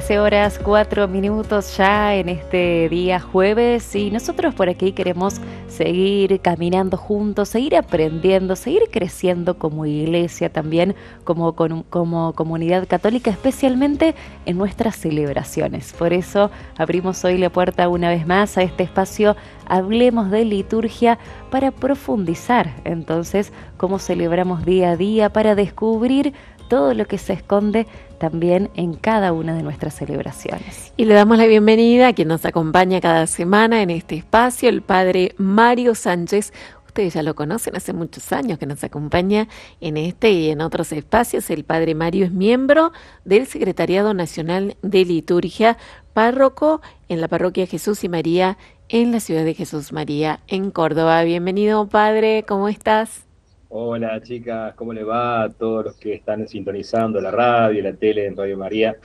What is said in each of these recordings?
13 horas 4 minutos ya en este día jueves y nosotros por aquí queremos seguir caminando juntos, seguir aprendiendo, seguir creciendo como iglesia también, como comunidad católica, especialmente en nuestras celebraciones. Por eso abrimos hoy la puerta una vez más a este espacio Hablemos de Liturgia para profundizar entonces cómo celebramos día a día, para descubrir todo lo que se esconde también en cada una de nuestras celebraciones. Y le damos la bienvenida a quien nos acompaña cada semana en este espacio, el padre Mario Sánchez. Ustedes ya lo conocen, hace muchos años que nos acompaña en este y en otros espacios. El padre Mario es miembro del Secretariado Nacional de Liturgia, párroco en la parroquia Jesús y María en la ciudad de Jesús María en Córdoba. Bienvenido, padre, ¿cómo estás? Hola chicas, ¿cómo le va a todos los que están sintonizando la radio, la tele en Radio María?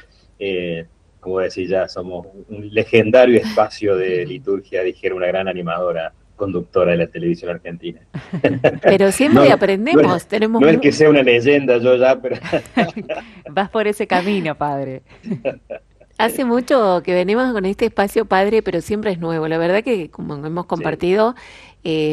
Como decía, ya somos un legendario espacio de liturgia, dijera una gran animadora, conductora de la televisión argentina. Pero siempre No, aprendemos, tenemos... no es que sea una leyenda yo ya, pero... Vas por ese camino, padre. Hace mucho que venimos con este espacio, padre, pero siempre es nuevo. La verdad que, como hemos compartido,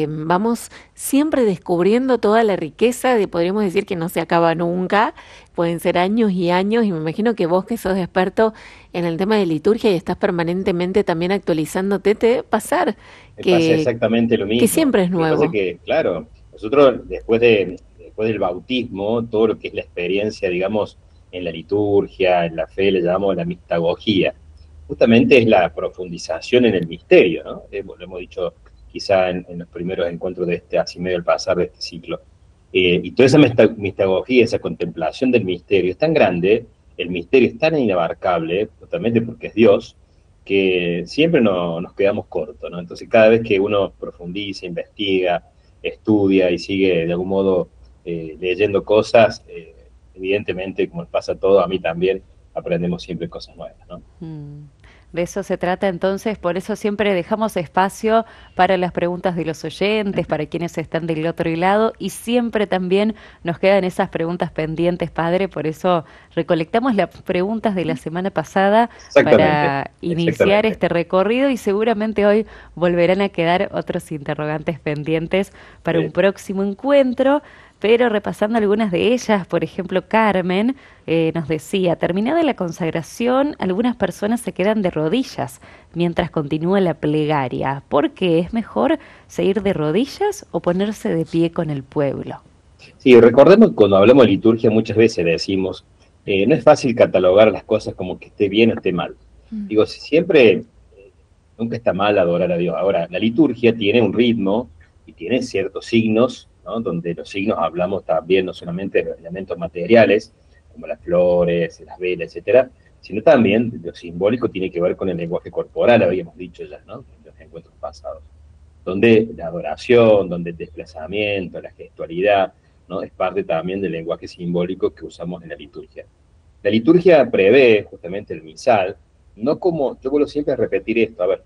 vamos siempre descubriendo toda la riqueza de, podríamos decir que no se acaba nunca, pueden ser años y años, y me imagino que vos que sos experto en el tema de liturgia y estás permanentemente también actualizándote, te debe pasar Me pasa exactamente lo mismo. Que siempre es nuevo. Lo que pasa es que, claro, nosotros después del bautismo, todo lo que es la experiencia, digamos, en la liturgia, en la fe, le llamamos la mistagogía. Justamente es la profundización en el misterio, ¿no? Lo hemos dicho quizá en los primeros encuentros de este, así medio al pasar de este ciclo. Y toda esa mistagogía, esa contemplación del misterio es tan grande, el misterio es tan inabarcable, justamente porque es Dios, que siempre nos quedamos cortos, ¿no? Entonces cada vez que uno profundiza, investiga, estudia y sigue de algún modo leyendo cosas, evidentemente, como nos pasa a todos, a mí también, aprendemos siempre cosas nuevas, ¿no? De eso se trata entonces, por eso siempre dejamos espacio para las preguntas de los oyentes, para quienes están del otro lado, y siempre también nos quedan esas preguntas pendientes, padre, por eso recolectamos las preguntas de la semana pasada para iniciar este recorrido, y seguramente hoy volverán a quedar otros interrogantes pendientes para un próximo encuentro. Pero repasando algunas de ellas, por ejemplo, Carmen nos decía, terminada la consagración, algunas personas se quedan de rodillas mientras continúa la plegaria. ¿Por qué es mejor seguir de rodillas o ponerse de pie con el pueblo? Sí, recordemos que cuando hablamos de liturgia muchas veces decimos, no es fácil catalogar las cosas como que esté bien o esté mal. Digo, siempre, nunca está mal adorar a Dios. Ahora, la liturgia tiene un ritmo y tiene ciertos signos, ¿no? Donde los signos hablamos también no solamente de los elementos materiales, como las flores, las velas, etcétera, sino también lo simbólico tiene que ver con el lenguaje corporal, habíamos dicho ya, ¿no? En los encuentros pasados, donde la adoración, donde el desplazamiento, la gestualidad, ¿no? Es parte también del lenguaje simbólico que usamos en la liturgia. La liturgia prevé justamente el misal, no como, yo vuelvo siempre a repetir esto, a ver,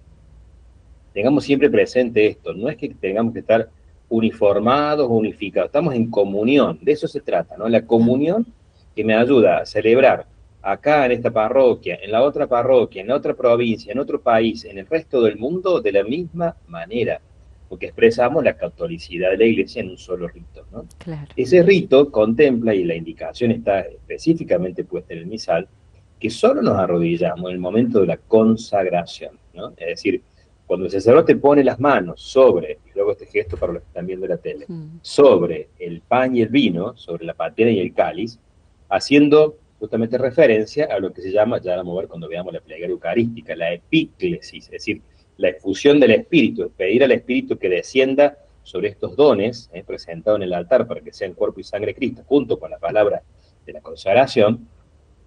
tengamos siempre presente esto, no es que tengamos que estar uniformados o unificados, estamos en comunión, de eso se trata, ¿no? La comunión que me ayuda a celebrar acá en esta parroquia, en la otra parroquia, en la otra provincia, en otro país, en el resto del mundo, de la misma manera, porque expresamos la catolicidad de la Iglesia en un solo rito, ¿no? Claro. Ese rito contempla, y la indicación está específicamente puesta en el misal, que solo nos arrodillamos en el momento de la consagración, ¿no? Es decir, cuando el sacerdote pone las manos sobre, y luego este gesto para los que están viendo la tele, sobre el pan y el vino, sobre la patena y el cáliz, haciendo justamente referencia a lo que se llama, ya vamos a ver cuando veamos la plegaria eucarística, la epíclesis, es decir, la efusión del Espíritu, es pedir al Espíritu que descienda sobre estos dones presentados en el altar para que sean cuerpo y sangre de Cristo, junto con la palabra de la consagración,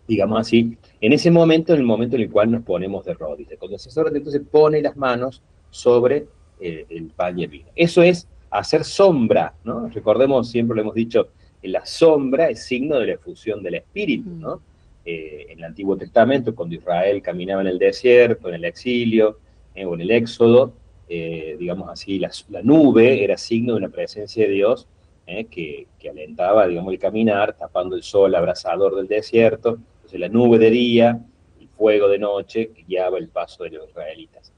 digamos así, en ese momento, en el momento en el cual nos ponemos de rodillas. Cuando el sacerdote entonces pone las manos sobre el pan y el vino. Eso es hacer sombra, ¿no? Recordemos, siempre lo hemos dicho, la sombra es signo de la efusión del Espíritu, ¿no? En el Antiguo Testamento, cuando Israel caminaba en el desierto, en el exilio, o en el éxodo, digamos así, la nube era signo de una presencia de Dios que alentaba, digamos, el caminar, tapando el sol abrasador del desierto. Entonces la nube de día, fuego de noche que guiaba el paso de los israelitas.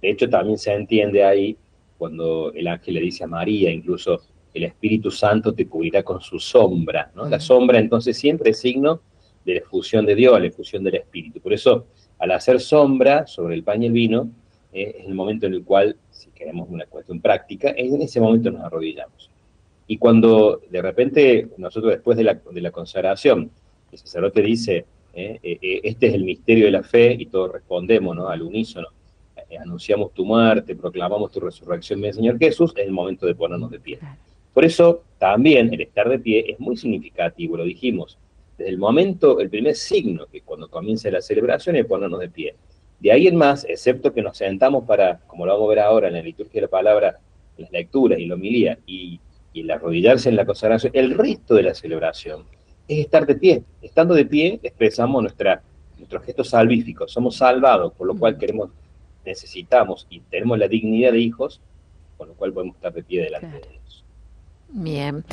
De hecho, también se entiende ahí cuando el ángel le dice a María, incluso el Espíritu Santo te cubrirá con su sombra, ¿no? La sombra entonces siempre es signo de la efusión de Dios, la efusión del Espíritu. Por eso, al hacer sombra sobre el pan y el vino, es el momento en el cual, si queremos una cuestión práctica, en ese momento nos arrodillamos. Y cuando de repente nosotros después de la consagración, el sacerdote dice, este es el misterio de la fe, y todos respondemos, ¿no?, al unísono, anunciamos tu muerte, proclamamos tu resurrección, mi Señor Jesús, es el momento de ponernos de pie. Por eso también el estar de pie es muy significativo, lo dijimos, desde el momento, el primer signo que cuando comienza la celebración es ponernos de pie. De ahí en más, excepto que nos sentamos para, como lo vamos a ver ahora en la liturgia de la palabra, en las lecturas y la homilía, y el arrodillarse en la consagración, el resto de la celebración es estar de pie. Estando de pie expresamos nuestros gestos salvíficos, somos salvados, por lo cual necesitamos y tenemos la dignidad de hijos, con lo cual podemos estar de pie delante de Dios. Bien.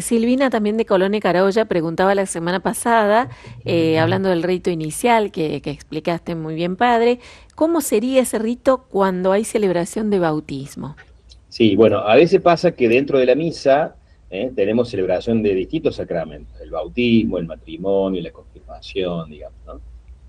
Silvina también de Colón y Carolla preguntaba la semana pasada, hablando del rito inicial que explicaste muy bien, padre, ¿cómo sería ese rito cuando hay celebración de bautismo? Sí, bueno, a veces pasa que dentro de la misa tenemos celebración de distintos sacramentos, el bautismo, el matrimonio, la confirmación, digamos, ¿no?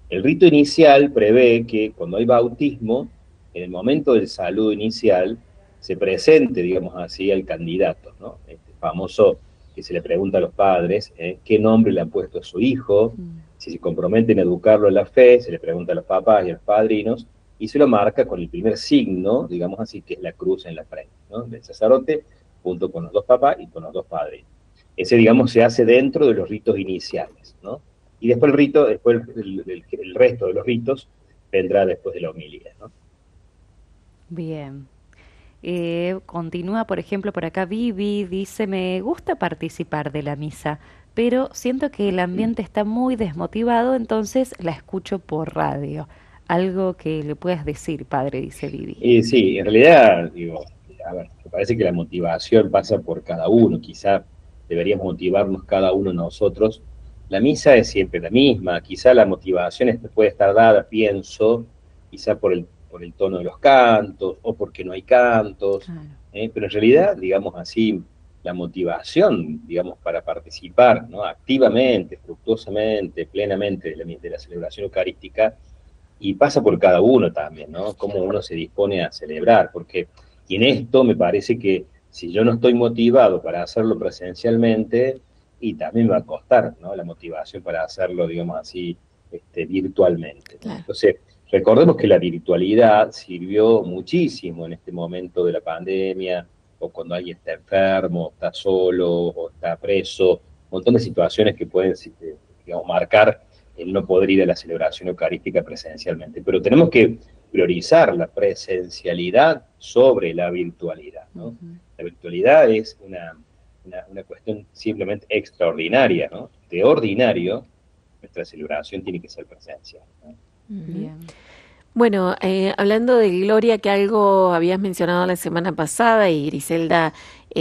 El rito inicial prevé que cuando hay bautismo, en el momento del saludo inicial, se presente, digamos así, al candidato, ¿no? Este famoso que se le pregunta a los padres, qué nombre le han puesto a su hijo, si se comprometen a educarlo en la fe, se le pregunta a los papás y a los padrinos, y se lo marca con el primer signo, digamos así, que es la cruz en la frente, ¿no?, del sacerdote, junto con los dos papás y con los dos padres. Ese, digamos, se hace dentro de los ritos iniciales, ¿no? Y después el resto de los ritos vendrá después de la homilía, ¿no? Bien. Continúa, por ejemplo, por acá Vivi, dice, me gusta participar de la misa, pero siento que el ambiente está muy desmotivado, entonces la escucho por radio. Algo que le puedas decir, padre, dice Vivi. Sí, en realidad, digo, a ver, me parece que la motivación pasa por cada uno, quizá deberíamos motivarnos cada uno nosotros. La misa es siempre la misma, quizá la motivación puede estar dada, pienso, quizá por el tono de los cantos, o porque no hay cantos, Claro. Pero en realidad, digamos así, la motivación, digamos, para participar, ¿no?, activamente, fructuosamente, plenamente de la celebración eucarística, y pasa por cada uno también, ¿no?, cómo uno se dispone a celebrar, porque y en esto me parece que si yo no estoy motivado para hacerlo presencialmente, y también me va a costar, ¿no?, la motivación para hacerlo, digamos así, virtualmente, ¿no? Claro. Entonces, recordemos que la virtualidad sirvió muchísimo en este momento de la pandemia, o cuando alguien está enfermo, está solo, o está preso, un montón de situaciones que pueden, digamos, marcar el no poder ir a la celebración eucarística presencialmente. Pero tenemos que priorizar la presencialidad sobre la virtualidad, ¿no? La virtualidad es una cuestión simplemente extraordinaria, ¿no? De ordinario, nuestra celebración tiene que ser presencial, ¿no? Bien. Bueno, hablando de Gloria, que algo habías mencionado la semana pasada y Griselda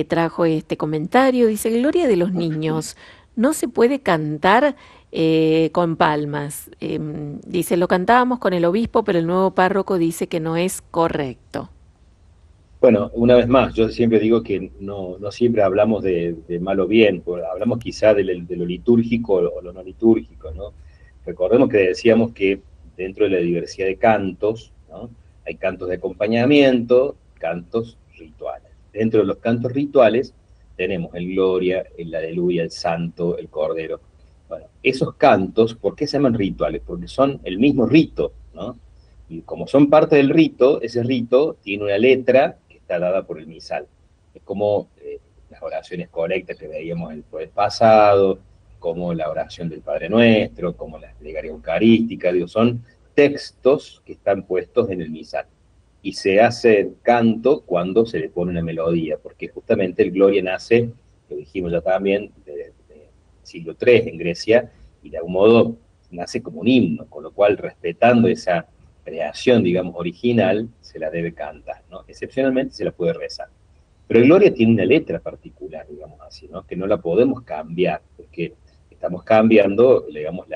trajo este comentario, dice, Gloria de los niños, no se puede cantar con palmas. Dice, lo cantábamos con el obispo, pero el nuevo párroco dice que no es correcto. Bueno, una vez más, yo siempre digo que no siempre hablamos de mal o bien, hablamos quizá de lo litúrgico o lo no litúrgico, ¿no? Recordemos que decíamos que dentro de la diversidad de cantos, ¿no?, hay cantos de acompañamiento, cantos rituales. Dentro de los cantos rituales tenemos el Gloria, el Aleluya, el Santo, el Cordero. Bueno, esos cantos, ¿por qué se llaman rituales? Porque son el mismo rito, ¿no? Y como son parte del rito, ese rito tiene una letra que está dada por el misal. Es como las oraciones colectas que veíamos el jueves pasado, como la oración del Padre Nuestro, como la plegaria eucarística, digo, son textos que están puestos en el misal. Y se hace canto cuando se le pone una melodía, porque justamente el Gloria nace, lo dijimos ya también, de siglo III en Grecia, y de algún modo nace como un himno, con lo cual respetando esa creación, digamos, original, se la debe cantar, ¿no? Excepcionalmente se la puede rezar. Pero el Gloria tiene una letra particular, digamos así, ¿no?, que no la podemos cambiar, porque estamos cambiando, digamos,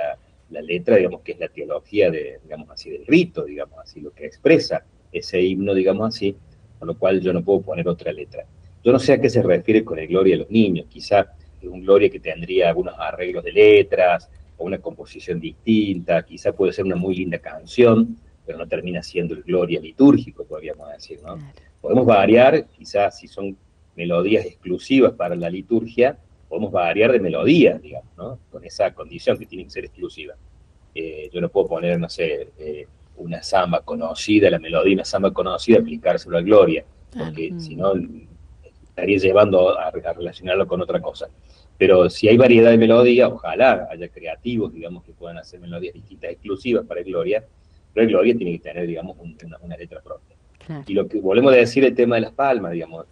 la letra, digamos, que es la teología de, digamos así, del rito, digamos así, lo que expresa ese himno, digamos así, con lo cual yo no puedo poner otra letra. Yo no sé a qué se refiere con el Gloria a los niños, quizá es un Gloria que tendría algunos arreglos de letras, o una composición distinta, quizá puede ser una muy linda canción, pero no termina siendo el Gloria litúrgico, podríamos decir, ¿no? Claro. Podemos variar, quizás si son melodías exclusivas para la liturgia, podemos variar de melodías, digamos, ¿no? Con esa condición que tiene que ser exclusiva. Yo no puedo poner, no sé, una samba conocida, la melodía de una samba conocida, aplicárselo a Gloria, Claro. porque si no estaría llevando a relacionarlo con otra cosa. Pero si hay variedad de melodía, ojalá haya creativos, digamos, que puedan hacer melodías distintas, exclusivas para Gloria, pero el Gloria tiene que tener, digamos, una letra propia. Claro. Y lo que volvemos a decir, el tema de las palmas, digamos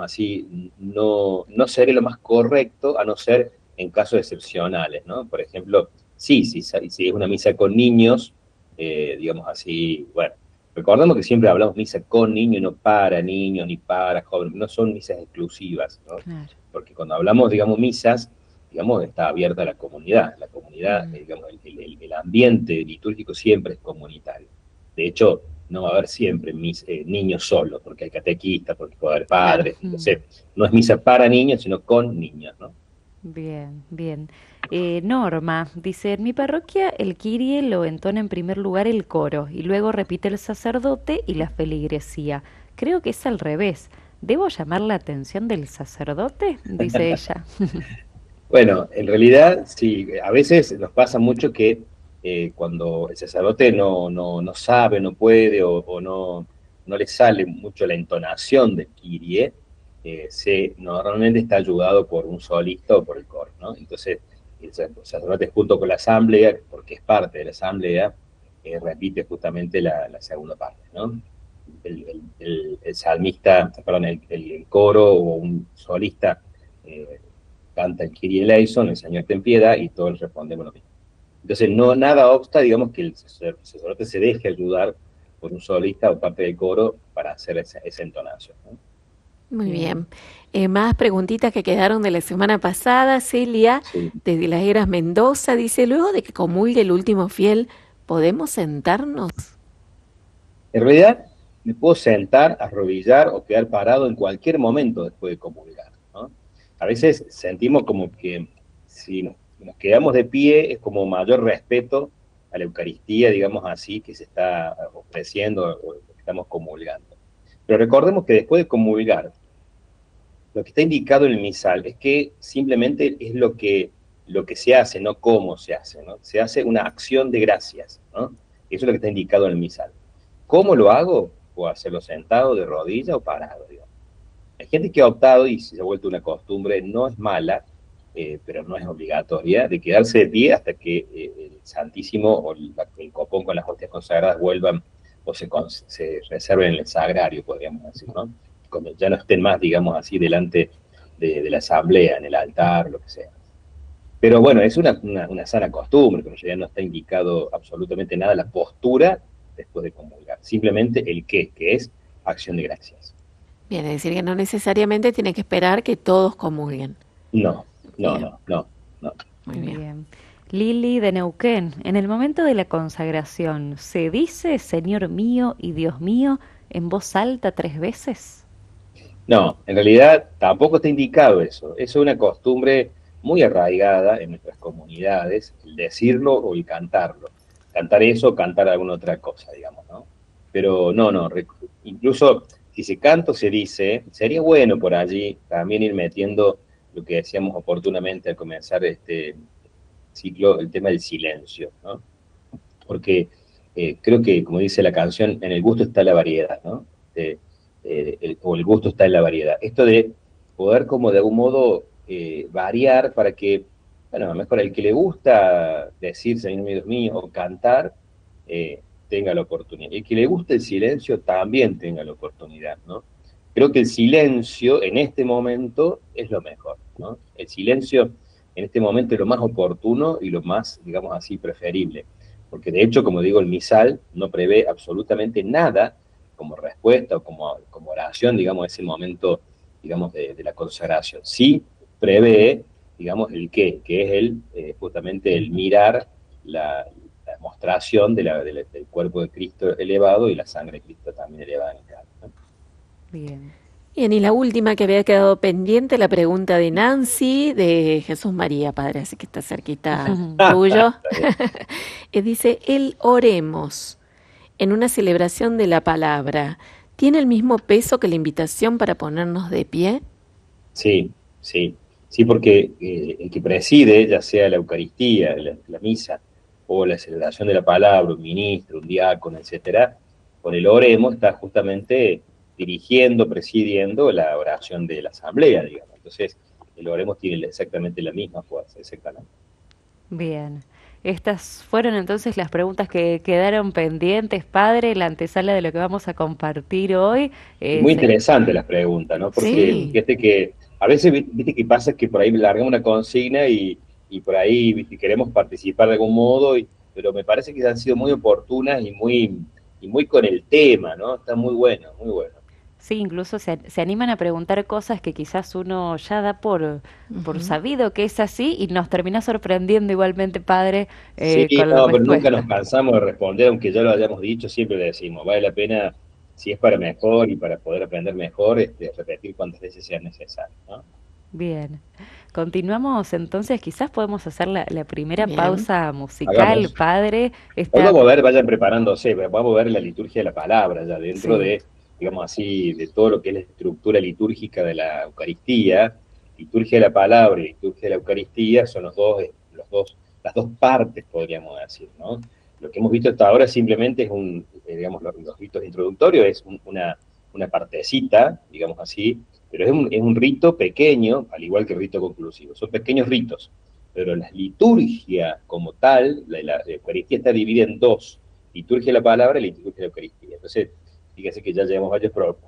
así, no sería lo más correcto, a no ser en casos excepcionales, ¿no? Por ejemplo, si es una misa con niños, digamos así, bueno, recordemos que siempre hablamos misa con niños, no para niños, ni para jóvenes, no son misas exclusivas, ¿no? Claro. Porque cuando hablamos, digamos, misas, digamos, está abierta a la comunidad, Mm. digamos, el ambiente litúrgico siempre es comunitario. De hecho, no va a haber siempre niños solos, porque hay catequistas, porque puede haber Claro. padres, no sé, no es misa para niños, sino con niños, ¿no? Bien, bien. Norma dice, en mi parroquia el Kyrie lo entona en primer lugar el coro y luego repite el sacerdote y la feligresía. Creo que es al revés. ¿Debo llamar la atención del sacerdote? Dice ella. Bueno, en realidad, sí, a veces nos pasa mucho que cuando el sacerdote no sabe, no puede o no le sale mucho la entonación del Kyrie, normalmente está ayudado por un solista o por el coro, ¿no? Entonces, el sacerdote junto con la asamblea, porque es parte de la asamblea, repite justamente la segunda parte, ¿no? El salmista, perdón, el coro o un solista canta el Kyrie eleison, el Señor ten piedad, y todos respondemos lo mismo. Entonces, nada obsta, digamos, que el sacerdote se deje ayudar por un solista o parte del coro para hacer esa entonación, ¿no? Muy Bien. bien. Más preguntitas que quedaron de la semana pasada. Celia, Sí. desde Las Heras, Mendoza, dice, luego de que comulgue el último fiel, ¿podemos sentarnos? En realidad, me puedo sentar, arrodillar o quedar parado en cualquier momento después de comulgar, ¿no? A veces sentimos como que si nos quedamos de pie es como mayor respeto a la Eucaristía, digamos así, que se está ofreciendo o que estamos comulgando. Pero recordemos que después de comulgar, lo que está indicado en el misal es que simplemente es lo que se hace, no cómo se hace, ¿no? Se hace una acción de gracias, ¿no? Eso es lo que está indicado en el misal. ¿Cómo lo hago? Puedo hacerlo sentado, de rodilla o parado, digamos. Hay gente que ha optado, y se ha vuelto una costumbre, no es mala, pero no es obligatoria, de quedarse de pie hasta que el Santísimo o el copón con las hostias consagradas vuelvan o se reserven en el sagrario, podríamos decir, ¿no? Cuando ya no estén más, digamos así, delante de la asamblea, en el altar, lo que sea. Pero bueno, es una sana costumbre, que en realidad no está indicado absolutamente nada la postura después de comulgar. Simplemente el qué, que es acción de gracias. Bien, es decir, que no necesariamente tiene que esperar que todos comulguen. No, no, Bien, no, no, no. muy bien. Bien. Lili de Neuquén, en el momento de la consagración, ¿se dice Señor mío y Dios mío en voz alta 3 veces? No, en realidad tampoco está indicado eso. Eso es una costumbre muy arraigada en nuestras comunidades, el decirlo o el cantarlo. Cantar eso o cantar alguna otra cosa, digamos, ¿no? Pero no, incluso si se canta o se dice, sería bueno por allí también ir metiendo lo que decíamos oportunamente al comenzar este ciclo, el tema del silencio, ¿no? Porque creo que, como dice la canción, en el gusto está la variedad, ¿no? O el gusto está en la variedad. Esto de poder como de algún modo variar para que, bueno, a lo mejor el que le gusta decir Señor mío, Dios mío, o cantar, tenga la oportunidad. Y el que le gusta el silencio también tenga la oportunidad, ¿no? Creo que el silencio en este momento es lo mejor, ¿no? El silencio en este momento es lo más oportuno y lo más, digamos así, preferible. Porque de hecho, como digo, el misal no prevé absolutamente nada como respuesta o como oración, digamos, ese momento, digamos, de la consagración. Sí prevé, digamos, el qué, que es justamente el mirar la mostración del cuerpo de Cristo elevado y la sangre de Cristo también elevada en el cáliz, ¿no? Bien. Bien, y la última que había quedado pendiente, la pregunta de Nancy, de Jesús María, padre, así que está cerquita tuyo. Dice, el oremos en una celebración de la palabra, ¿tiene el mismo peso que la invitación para ponernos de pie? Sí, sí, sí, porque el que preside, ya sea la Eucaristía, la misa, o la celebración de la palabra, un ministro, un diácono, etcétera, con el oremos está justamente dirigiendo, presidiendo la oración de la asamblea, digamos. Entonces, el oremos tiene exactamente la misma fuerza, exactamente. Bien. Estas fueron entonces las preguntas que quedaron pendientes, padre, la antesala de lo que vamos a compartir hoy. Y muy interesantes las preguntas, ¿no? Porque Sí. fíjate que a veces, viste que pasa que por ahí largamos una consigna y por ahí, viste, queremos participar de algún modo, pero me parece que han sido muy oportunas y muy con el tema, ¿no? Está muy bueno, muy bueno. Sí, incluso se animan a preguntar cosas que quizás uno ya da por Ujú. sabido que es así y nos termina sorprendiendo igualmente, padre, Sí, con la no, pero nunca nos respuesta. cansamos de responder, aunque ya lo hayamos dicho, siempre le decimos, vale la pena, si es para mejor y para poder aprender mejor, repetir cuantas veces sea necesario, ¿no? Bien. Continuamos entonces, quizás podemos hacer la primera Bien. pausa musical, Hagamos. padre. Hoy Esta, vamos a ver, vayan preparándose, vamos a ver la liturgia de la palabra, ya dentro sí. de, digamos así, de todo lo que es la estructura litúrgica de la Eucaristía. Liturgia de la palabra y liturgia de la Eucaristía son las dos partes, podríamos decir, ¿no? Lo que hemos visto hasta ahora simplemente es digamos, los ritos introductorios, es una partecita, digamos así, pero es un rito pequeño, al igual que el rito conclusivo. Son pequeños ritos, pero la liturgia como tal, la Eucaristía está dividida en dos, liturgia de la palabra y liturgia de la Eucaristía. Entonces, fíjense que ya llevamos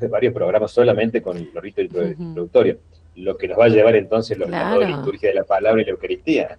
varios programas solamente con los ritos Ujú. introductorios, lo que nos va a llevar entonces las dos Claro. liturgias de la palabra y la Eucaristía.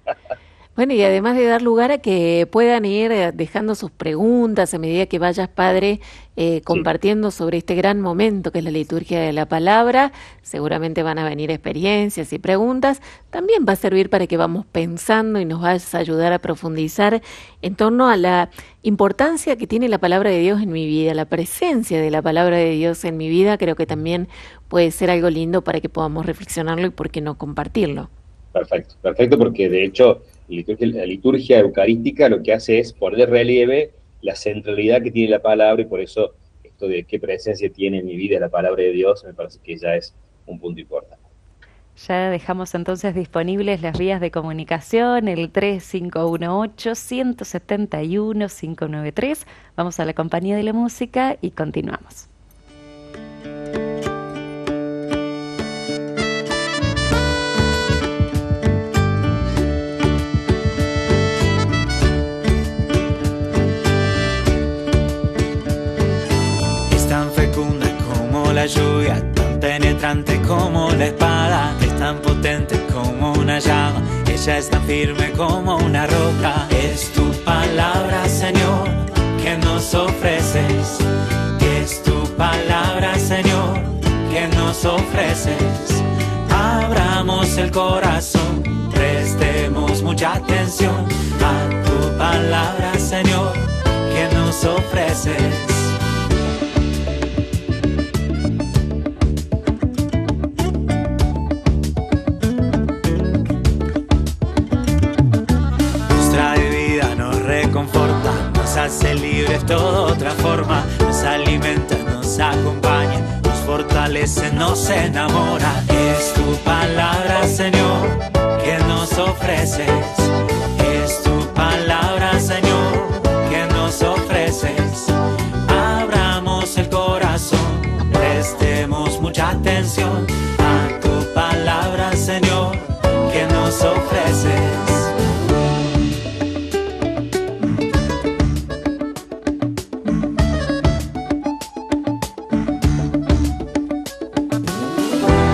Bueno, y además de dar lugar a que puedan ir dejando sus preguntas a medida que vayas, padre, Sí, compartiendo sobre este gran momento que es la liturgia de la palabra, seguramente van a venir experiencias y preguntas. También va a servir para que vamos pensando y nos vas a ayudar a profundizar en torno a la importancia que tiene la palabra de Dios en mi vida, la presencia de la palabra de Dios en mi vida. Creo que también puede ser algo lindo para que podamos reflexionarlo y por qué no compartirlo. perfecto, perfecto, porque de hecho la liturgia eucarística lo que hace es poner de relieve la centralidad que tiene la palabra y por eso esto de qué presencia tiene en mi vida la palabra de Dios me parece que ya es un punto importante. Ya dejamos entonces disponibles las vías de comunicación, el 3518-171-593. Vamos a la compañía de la música y continuamos. Es tan fecunda como la lluvia, tan penetrante como la espada, es tan potente como una llama, ella es tan firme como una roca. Es tu palabra, Señor, que nos ofreces, es tu palabra, Señor, que nos ofreces. Abramos el corazón, prestemos mucha atención a tu palabra, Señor, que nos ofreces. Nos trae vida, nos reconforta, nos hace libres, todo transforma, nos alimenta, nos acompaña, nos fortalece, nos enamora. Es tu palabra, Señor, que nos ofreces. Es tu palabra, Señor, que nos ofreces. Abramos el corazón, prestemos mucha atención a tu palabra, Señor, que nos ofreces.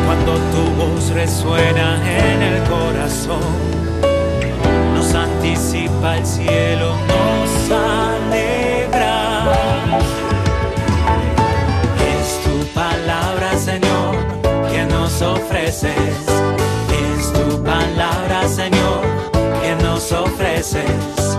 Cuando tu voz resuena en el corazón, nos anticipa el cielo, nos alegra. Es tu palabra, Señor, que nos ofreces. Es tu palabra, Señor, que nos ofreces.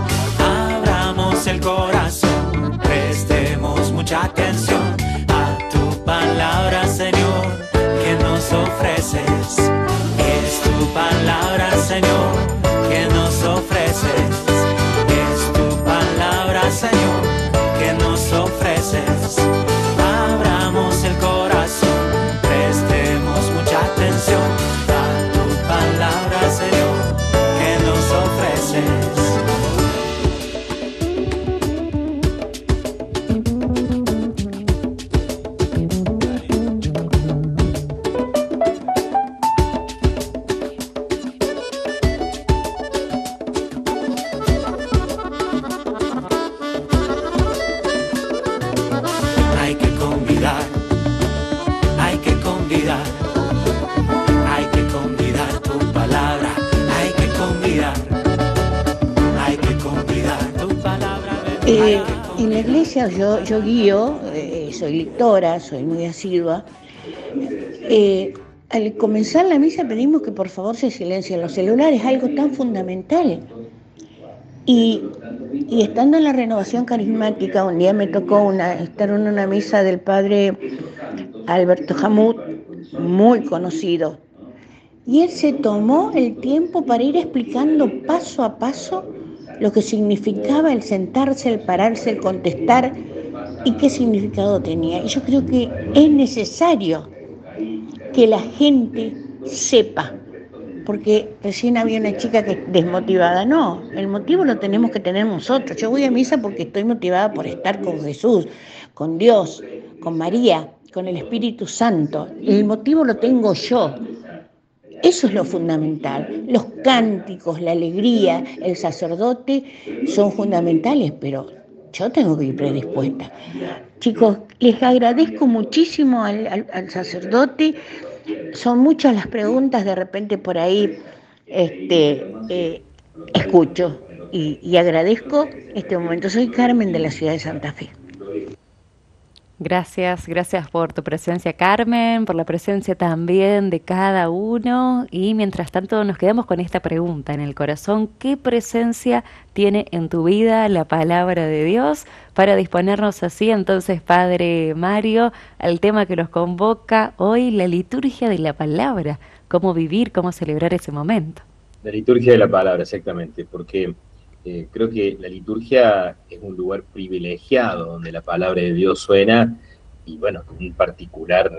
En la iglesia yo guío, soy lectora, soy muy asidua. Al comenzar la misa pedimos que por favor se silencien los celulares, algo tan fundamental. Y estando en la renovación carismática, un día me tocó estar en una misa del padre Alberto Jamut, muy conocido. Y él se tomó el tiempo para ir explicando paso a paso lo que significaba el sentarse, el pararse, el contestar y qué significado tenía. Y yo creo que es necesario que la gente sepa, porque recién había una chica que desmotivada. No, el motivo lo tenemos que tener nosotros. Yo voy a misa porque estoy motivada por estar con Jesús, con Dios, con María, con el Espíritu Santo. El motivo lo tengo yo. Eso es lo fundamental. Los cánticos, la alegría, el sacerdote son fundamentales, pero yo tengo que ir predispuesta. Chicos, les agradezco muchísimo al sacerdote. Son muchas las preguntas, de repente por ahí escucho y agradezco este momento. Soy Carmen de la ciudad de Santa Fe. Gracias por tu presencia, Carmen, por la presencia también de cada uno. Y mientras tanto nos quedamos con esta pregunta en el corazón: ¿qué presencia tiene en tu vida la palabra de Dios? Para disponernos así, entonces, Padre Mario, al tema que nos convoca hoy, la liturgia de la palabra. ¿Cómo vivir, cómo celebrar ese momento? La liturgia de la palabra, exactamente, porque creo que la liturgia es un lugar privilegiado donde la palabra de Dios suena y, bueno, con una particular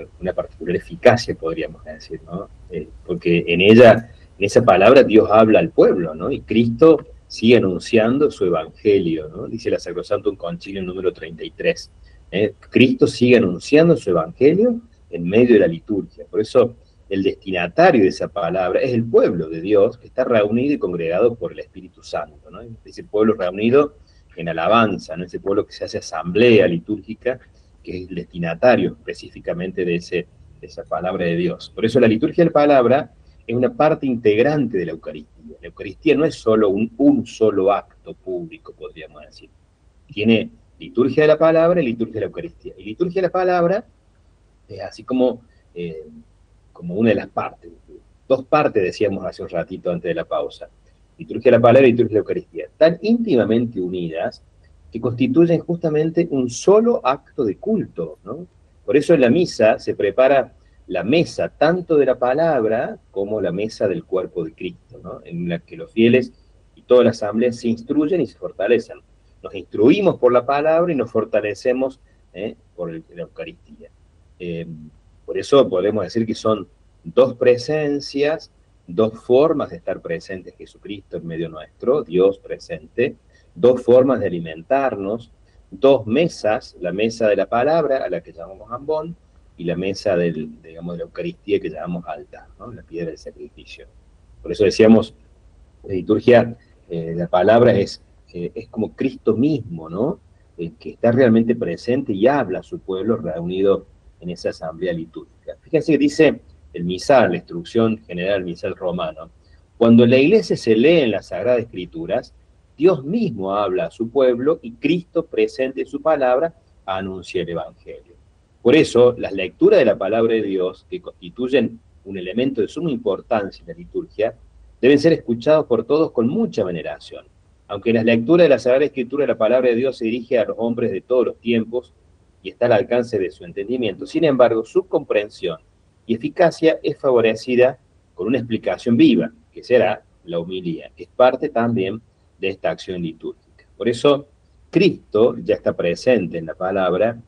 eficacia, podríamos decir, ¿no? Porque en esa palabra Dios habla al pueblo, ¿no? Y Cristo sigue anunciando su evangelio, ¿no? Dice la Sacrosanctum Concilium número 33. Cristo sigue anunciando su evangelio en medio de la liturgia. Por eso el destinatario de esa palabra es el pueblo de Dios, que está reunido y congregado por el Espíritu Santo, ¿no? Ese pueblo reunido en alabanza, ¿no? Ese pueblo que se hace asamblea litúrgica, que es el destinatario específicamente de esa palabra de Dios. Por eso la liturgia de la palabra es una parte integrante de la Eucaristía. La Eucaristía no es solo un solo acto público, podríamos decir. Tiene liturgia de la palabra y liturgia de la Eucaristía. Y liturgia de la palabra es así como una de las partes. Dos partes, decíamos hace un ratito antes de la pausa. Liturgia de la palabra y liturgia de la Eucaristía. Tan íntimamente unidas que constituyen justamente un solo acto de culto, ¿no? Por eso en la misa se prepara la mesa tanto de la palabra como la mesa del cuerpo de Cristo, ¿no? En la que los fieles y toda la asamblea se instruyen y se fortalecen. Nos instruimos por la palabra y nos fortalecemos por la Eucaristía. Por eso podemos decir que son dos presencias, dos formas de estar presente Jesucristo en medio nuestro, Dios presente, dos formas de alimentarnos, dos mesas, la mesa de la palabra, a la que llamamos ambón, y la mesa de la Eucaristía, que llamamos altar, ¿no? La piedra del sacrificio. Por eso decíamos, la liturgia, la palabra es como Cristo mismo, ¿no? Que está realmente presente y habla a su pueblo reunido en esa asamblea litúrgica. Fíjense que dice el misal, la instrucción general del misal romano: cuando en la iglesia se leen las Sagradas Escrituras, Dios mismo habla a su pueblo y Cristo presente en su palabra anuncia el Evangelio. Por eso, las lecturas de la palabra de Dios, que constituyen un elemento de suma importancia en la liturgia, deben ser escuchados por todos con mucha veneración. Aunque las lecturas de la Sagrada Escritura de la palabra de Dios se dirige a los hombres de todos los tiempos y está al alcance de su entendimiento, sin embargo, su comprensión y eficacia es favorecida con una explicación viva, que será la homilía, que es parte también de esta acción litúrgica. Por eso, Cristo ya está presente en la palabra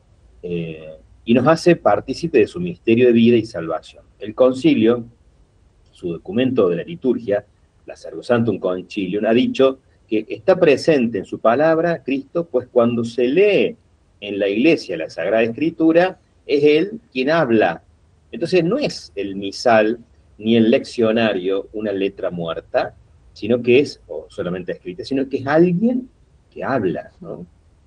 y nos hace partícipe de su misterio de vida y salvación. El concilio, su documento de la liturgia, la Sacrosanctum Concilium, ha dicho que está presente en su palabra Cristo, pues cuando se lee en la iglesia la Sagrada Escritura, es Él quien habla. Entonces no es el misal ni el leccionario una letra muerta, sino que es, o solamente escrita, sino que es alguien que habla, ¿no?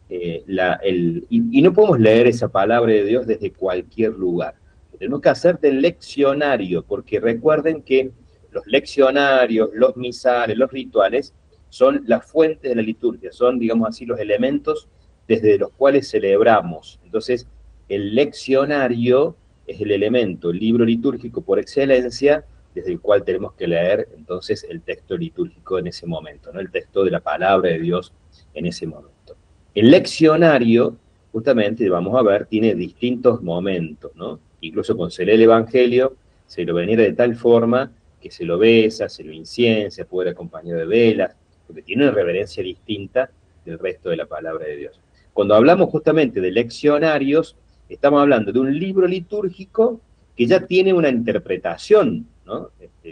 Y no podemos leer esa palabra de Dios desde cualquier lugar. Tenemos que hacer del leccionario, porque recuerden que los leccionarios, los misales, los rituales, son las fuentes de la liturgia, son, digamos así, los elementos desde los cuales celebramos. Entonces, el leccionario es el elemento, el libro litúrgico por excelencia, desde el cual tenemos que leer entonces el texto litúrgico en ese momento, ¿no? El texto de la palabra de Dios en ese momento. El leccionario, justamente, vamos a ver, tiene distintos momentos, ¿no? Incluso cuando se lee el Evangelio, se lo venera de tal forma que se lo besa, se lo inciensa, puede ir acompañado de velas, porque tiene una reverencia distinta del resto de la palabra de Dios. Cuando hablamos justamente de leccionarios, estamos hablando de un libro litúrgico que ya tiene una interpretación, ¿no?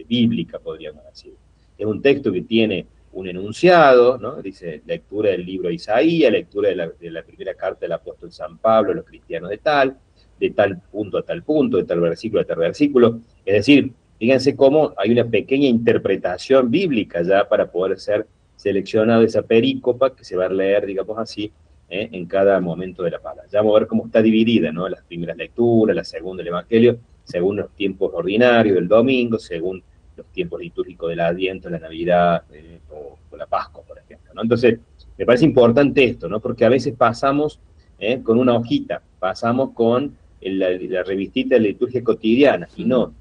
Bíblica, podríamos decir. Es un texto que tiene un enunciado, ¿no? Dice lectura del libro de Isaías, lectura de la primera carta del apóstol San Pablo a los cristianos de tal punto a tal punto, de tal versículo a tal versículo. Es decir, fíjense cómo hay una pequeña interpretación bíblica ya para poder ser seleccionado esa perícopa que se va a leer, digamos así, en cada momento de la palabra. Ya vamos a ver cómo está dividida, ¿no? Las primeras lecturas, la segunda del Evangelio, según los tiempos ordinarios del domingo, según los tiempos litúrgicos del Adviento, la Navidad o la Pascua, por ejemplo, ¿no? Entonces, me parece importante esto, ¿no? Porque a veces pasamos con una hojita, pasamos con la revistita de la liturgia cotidiana, y no,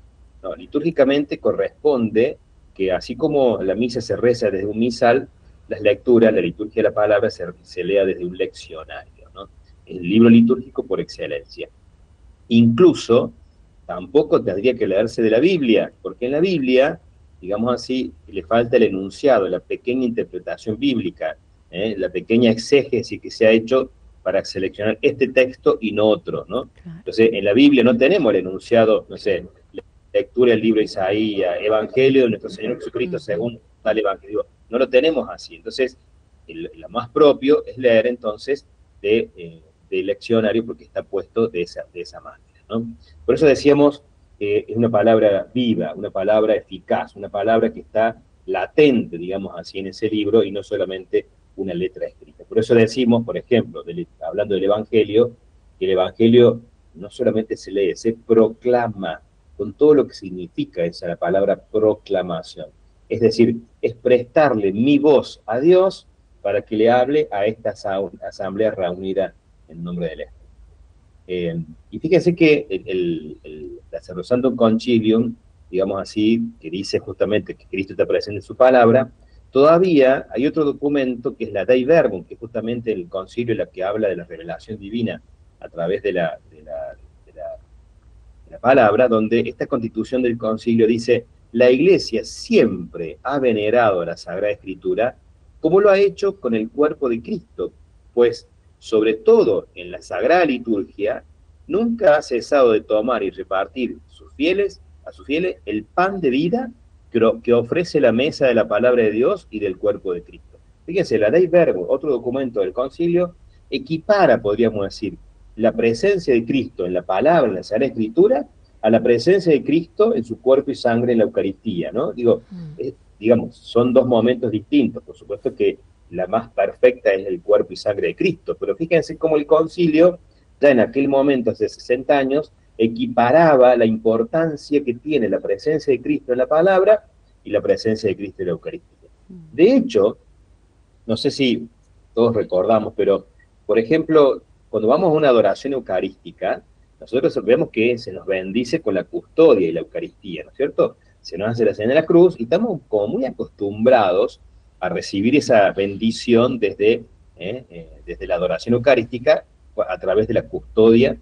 litúrgicamente corresponde que así como la misa se reza desde un misal, las lecturas, la liturgia de la palabra se lea desde un leccionario, ¿no? El libro litúrgico por excelencia. Incluso, tampoco tendría que leerse de la Biblia, porque en la Biblia, digamos así, le falta el enunciado, la pequeña interpretación bíblica, la pequeña exégesis que se ha hecho para seleccionar este texto y no otro, ¿no? Claro. Entonces, en la Biblia no tenemos el enunciado, no sé, lectura del libro de Isaías, Evangelio de nuestro Señor Jesucristo según tal Evangelio. No lo tenemos así. Entonces, lo más propio es leer entonces de leccionario porque está puesto de esa manera, ¿no? Por eso decíamos, es una palabra viva, una palabra eficaz, una palabra que está latente, digamos así, en ese libro y no solamente una letra escrita. Por eso decimos, por ejemplo, hablando del Evangelio, que el Evangelio no solamente se lee, se proclama, con todo lo que significa esa la palabra proclamación. Es decir, es prestarle mi voz a Dios para que le hable a esta asamblea reunida en nombre del Espíritu. Y fíjense que el Sacrosanctum Concilium, digamos así, que dice justamente que Cristo está presente en su palabra, todavía hay otro documento que es la Dei Verbum, que es justamente el concilio en la que habla de la revelación divina a través de la palabra, donde esta constitución del concilio dice: la Iglesia siempre ha venerado a la Sagrada Escritura como lo ha hecho con el cuerpo de Cristo, pues sobre todo en la Sagrada Liturgia nunca ha cesado de tomar y repartir a sus fieles el pan de vida que ofrece la mesa de la palabra de Dios y del cuerpo de Cristo. Fíjense, la Dei Verbum, otro documento del concilio, equipara, podríamos decir, la presencia de Cristo en la palabra, en la Sagrada Escritura, a la presencia de Cristo en su cuerpo y sangre en la Eucaristía, ¿no? Digamos, son dos momentos distintos. Por supuesto que la más perfecta es el cuerpo y sangre de Cristo, pero fíjense cómo el concilio, ya en aquel momento, hace 60 años, equiparaba la importancia que tiene la presencia de Cristo en la palabra y la presencia de Cristo en la Eucaristía. De hecho, no sé si todos recordamos, pero, por ejemplo, cuando vamos a una adoración eucarística, nosotros vemos que se nos bendice con la custodia y la Eucaristía, ¿no es cierto? Se nos hace la señal de la cruz y estamos como muy acostumbrados a recibir esa bendición desde la adoración eucarística a través de la custodia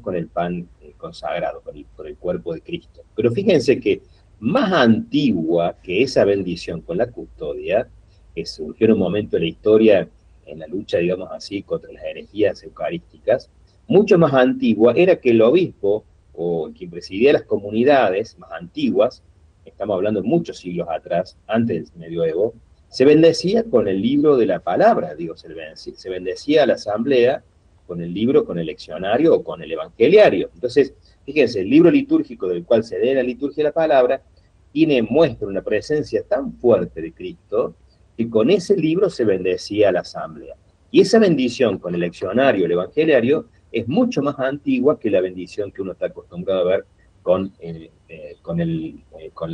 con el pan consagrado, con el cuerpo de Cristo. Pero fíjense que más antigua que esa bendición con la custodia, que surgió en un momento de la historia en la lucha, digamos así, contra las herejías eucarísticas, mucho más antigua era que el obispo o quien presidía las comunidades más antiguas, estamos hablando de muchos siglos atrás, antes del medioevo, se bendecía con el libro de la palabra, digo, se bendecía a la asamblea con el libro, con el leccionario o con el evangeliario. Entonces, fíjense, el libro litúrgico del cual se dé la liturgia de la palabra muestra una presencia tan fuerte de Cristo que con ese libro se bendecía a la asamblea. Y esa bendición con el leccionario, el evangeliario, es mucho más antigua que la bendición que uno está acostumbrado a ver con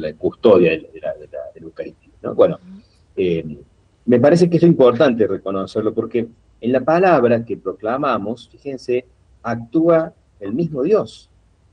la custodia de la Eucaristía, ¿no? Bueno, me Me parece que es importante reconocerlo, porque en la palabra que proclamamos, fíjense, actúa el mismo Dios,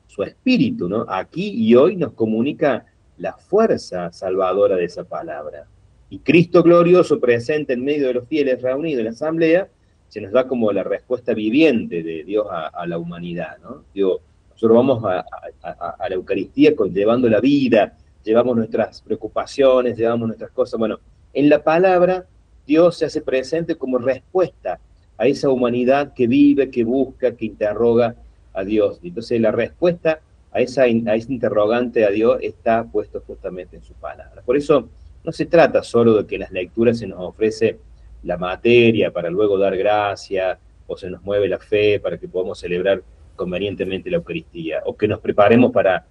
su espíritu, ¿no? Aquí y hoy nos comunica la fuerza salvadora de esa palabra. Y Cristo glorioso presente en medio de los fieles reunidos en la asamblea, se nos da como la respuesta viviente de Dios a la humanidad, ¿no? Digo, nosotros vamos a la Eucaristía llevando la vida, llevamos nuestras preocupaciones, llevamos nuestras cosas. Bueno, en la palabra Dios se hace presente como respuesta a esa humanidad que vive, que busca, que interroga a Dios. Entonces la respuesta a ese interrogante a Dios está puesto justamente en su palabra. Por eso no se trata solo de que en las lecturas se nos ofrece la materia para luego dar gracia, o se nos mueve la fe para que podamos celebrar convenientemente la Eucaristía, o que nos preparemos para,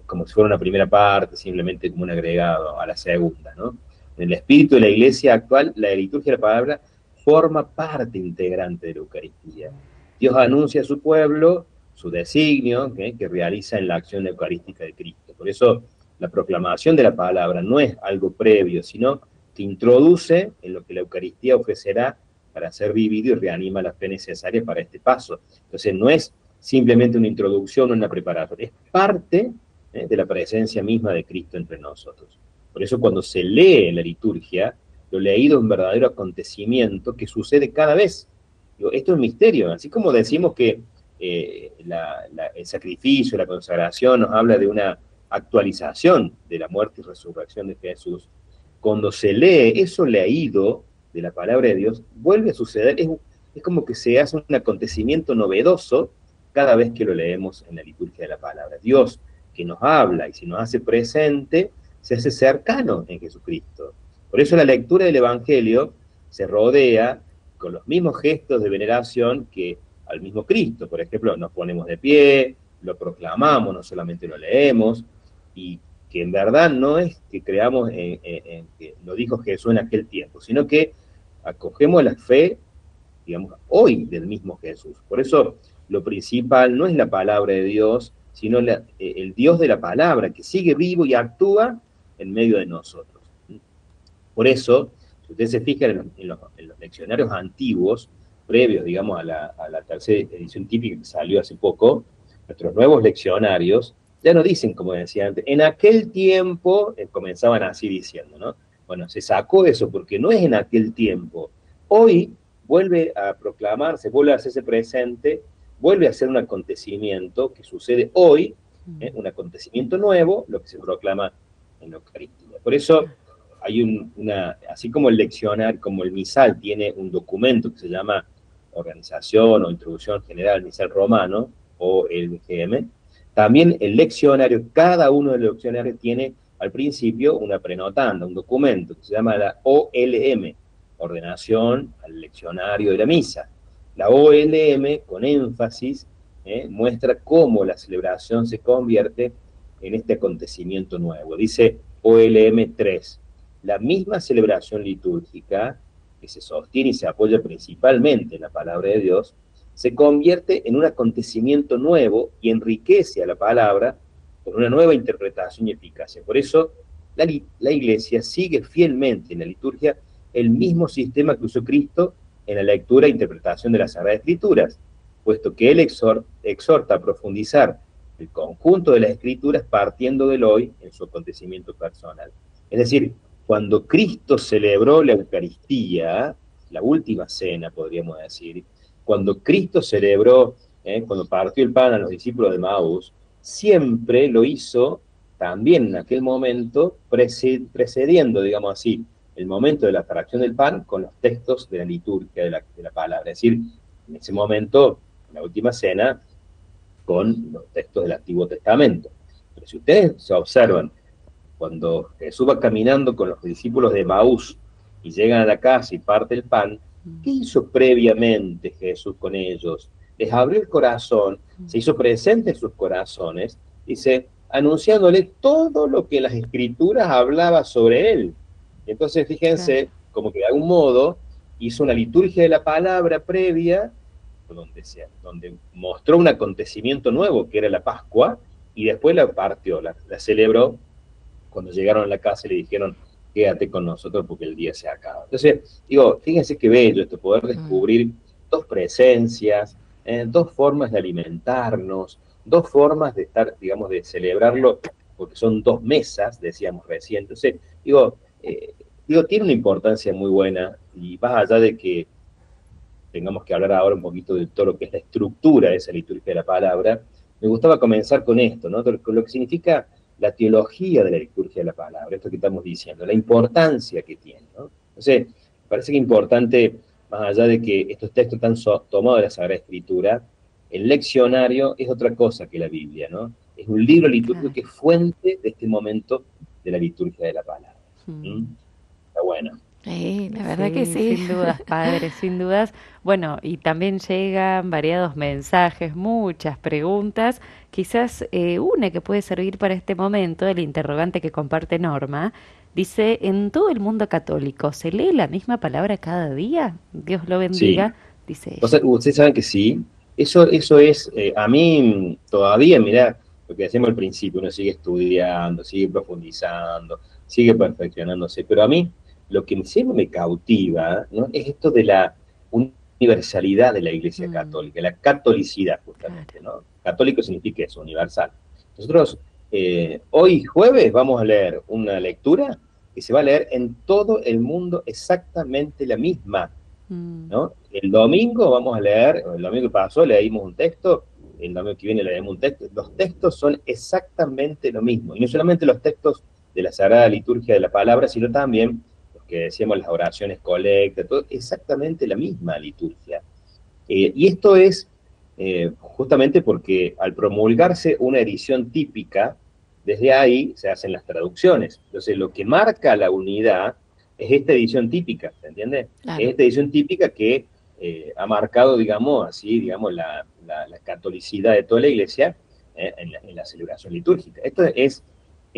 como si fuera una primera parte, simplemente como un agregado a la segunda, ¿no? En el espíritu de la Iglesia actual, la liturgia de la palabra forma parte integrante de la Eucaristía. Dios anuncia a su pueblo su designio, que realiza en la acción eucarística de Cristo. Por eso la proclamación de la palabra no es algo previo, sino que introduce en lo que la Eucaristía ofrecerá para ser vivido y reanima la fe necesaria para este paso. Entonces no es simplemente una introducción o una preparación, es parte de la presencia misma de Cristo entre nosotros. Por eso cuando se lee en la liturgia, lo leído es un verdadero acontecimiento que sucede cada vez. Digo, esto es un misterio, así como decimos que el sacrificio, la consagración nos habla de una actualización de la muerte y resurrección de Jesús. Cuando se lee eso leído de la palabra de Dios, vuelve a suceder, es como que se hace un acontecimiento novedoso cada vez que lo leemos en la liturgia de la palabra. Dios que nos habla y se nos hace presente, se hace cercano en Jesucristo. Por eso la lectura del Evangelio se rodea con los mismos gestos de veneración que al mismo Cristo. Por ejemplo, nos ponemos de pie, lo proclamamos, no solamente lo leemos, y que en verdad no es que creamos en que lo dijo Jesús en aquel tiempo, sino que acogemos la fe, digamos, hoy del mismo Jesús. Por eso lo principal no es la palabra de Dios, sino el Dios de la palabra, que sigue vivo y actúa en medio de nosotros. Por eso, si ustedes se fijan en los leccionarios antiguos, previos, digamos, a la tercera edición típica que salió hace poco, nuestros nuevos leccionarios ya no dicen, como decía antes, en aquel tiempo, comenzaban así diciendo, ¿no? Bueno, se sacó eso porque no es en aquel tiempo. Hoy vuelve a proclamarse, vuelve a hacerse presente, vuelve a ser un acontecimiento que sucede hoy, un acontecimiento nuevo, lo que se proclama en la Eucaristía. Por eso hay así como el leccionario, como el misal tiene un documento que se llama Organización o Introducción General al Misal Romano, o el GM, también el leccionario, cada uno de los leccionarios tiene al principio una prenotanda, un documento que se llama la OLM, Ordenación al Leccionario de la Misa. La OLM, con énfasis, muestra cómo la celebración se convierte en este acontecimiento nuevo. Dice OLM 3, la misma celebración litúrgica, que se sostiene y se apoya principalmente en la palabra de Dios, se convierte en un acontecimiento nuevo y enriquece a la palabra con una nueva interpretación y eficacia. Por eso, la Iglesia sigue fielmente en la liturgia el mismo sistema que usó Cristo en la lectura e interpretación de las Sagradas Escrituras, puesto que Él exhorta a profundizar el conjunto de las Escrituras partiendo del hoy en su acontecimiento personal. Es decir, cuando Cristo celebró la Eucaristía, la última cena, podríamos decir, cuando Cristo celebró, cuando partió el pan a los discípulos de Maús, siempre lo hizo también en aquel momento, precediendo, digamos así, el momento de la fracción del pan con los textos de la liturgia de la palabra. Es decir, en ese momento, en la última cena, con los textos del Antiguo Testamento. Pero si ustedes se observan, cuando Jesús va caminando con los discípulos de Maús y llegan a la casa y parte el pan, ¿qué hizo previamente Jesús con ellos? Les abrió el corazón, se hizo presente en sus corazones, dice, anunciándole todo lo que las Escrituras hablaba sobre él. Entonces, fíjense, como que de algún modo hizo una liturgia de la palabra previa, donde mostró un acontecimiento nuevo, que era la Pascua, y después la partió, la celebró. Cuando llegaron a la casa y le dijeron, quédate con nosotros porque el día se acaba. Entonces, digo, fíjense qué bello esto, poder descubrir dos presencias, dos formas de alimentarnos, dos formas de estar, digamos, de celebrarlo, porque son dos mesas, decíamos recién. Entonces, digo, tiene una importancia muy buena, y más allá de que tengamos que hablar ahora un poquito de todo lo que es la estructura de esa liturgia de la palabra, me gustaba comenzar con esto, ¿no? Con lo que significa la teología de la liturgia de la palabra, esto que estamos diciendo, la importancia que tiene, ¿no? Entonces, me parece que es importante, más allá de que estos textos están tomados de la Sagrada Escritura, el leccionario es otra cosa que la Biblia, ¿no? Es un libro litúrgico que es fuente de este momento de la liturgia de la palabra. Está bueno. La verdad que sí. Sin dudas, padre, sin dudas. Bueno, y también llegan variados mensajes, muchas preguntas. Quizás una que puede servir para este momento, el interrogante que comparte Norma, dice, ¿en todo el mundo católico se lee la misma palabra cada día? Dios lo bendiga, Sí. dice O sea, ella. ustedes saben que sí. Eso es, a mí todavía, mirá, lo que decíamos al principio, uno sigue estudiando, sigue profundizando, sigue perfeccionándose, pero a mí lo que siempre me cautiva, ¿no? Es esto de la universalidad de la Iglesia Católica, la catolicidad, justamente, ¿no? Católico significa eso, universal. Nosotros, hoy jueves, vamos a leer una lectura que se va a leer en todo el mundo exactamente la misma, ¿no? El domingo vamos a leer, el domingo que pasó leímos un texto, el domingo que viene leemos un texto, los textos son exactamente lo mismo, y no solamente los textos de la Sagrada Liturgia de la Palabra, sino también los que decíamos las oraciones colecta, todo exactamente la misma liturgia. Y esto es justamente porque al promulgarse una edición típica, desde ahí se hacen las traducciones. Entonces lo que marca la unidad es esta edición típica, ¿se entiende? Claro. Es esta edición típica que ha marcado, digamos, así, digamos, la catolicidad de toda la Iglesia en la celebración litúrgica. Esto es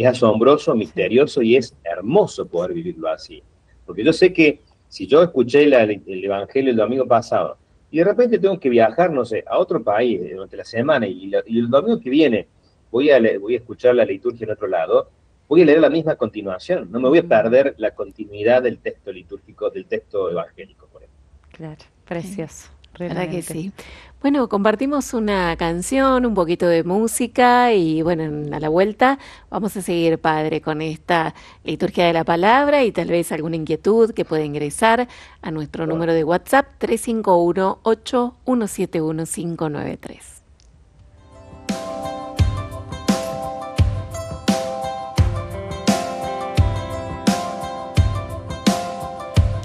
asombroso, misterioso y es hermoso poder vivirlo así. Porque yo sé que si yo escuché el Evangelio el domingo pasado y de repente tengo que viajar, no sé, a otro país durante la semana y el domingo que viene voy a escuchar la liturgia en otro lado, voy a leer la misma continuación, no me voy a perder la continuidad del texto litúrgico, del texto evangélico, por ejemplo. Claro, precioso. ¿Verdad que sí? Bueno, compartimos una canción, un poquito de música y bueno, a la vuelta vamos a seguir, padre, con esta liturgia de la palabra y tal vez alguna inquietud que pueda ingresar a nuestro número de WhatsApp 351-8171-593.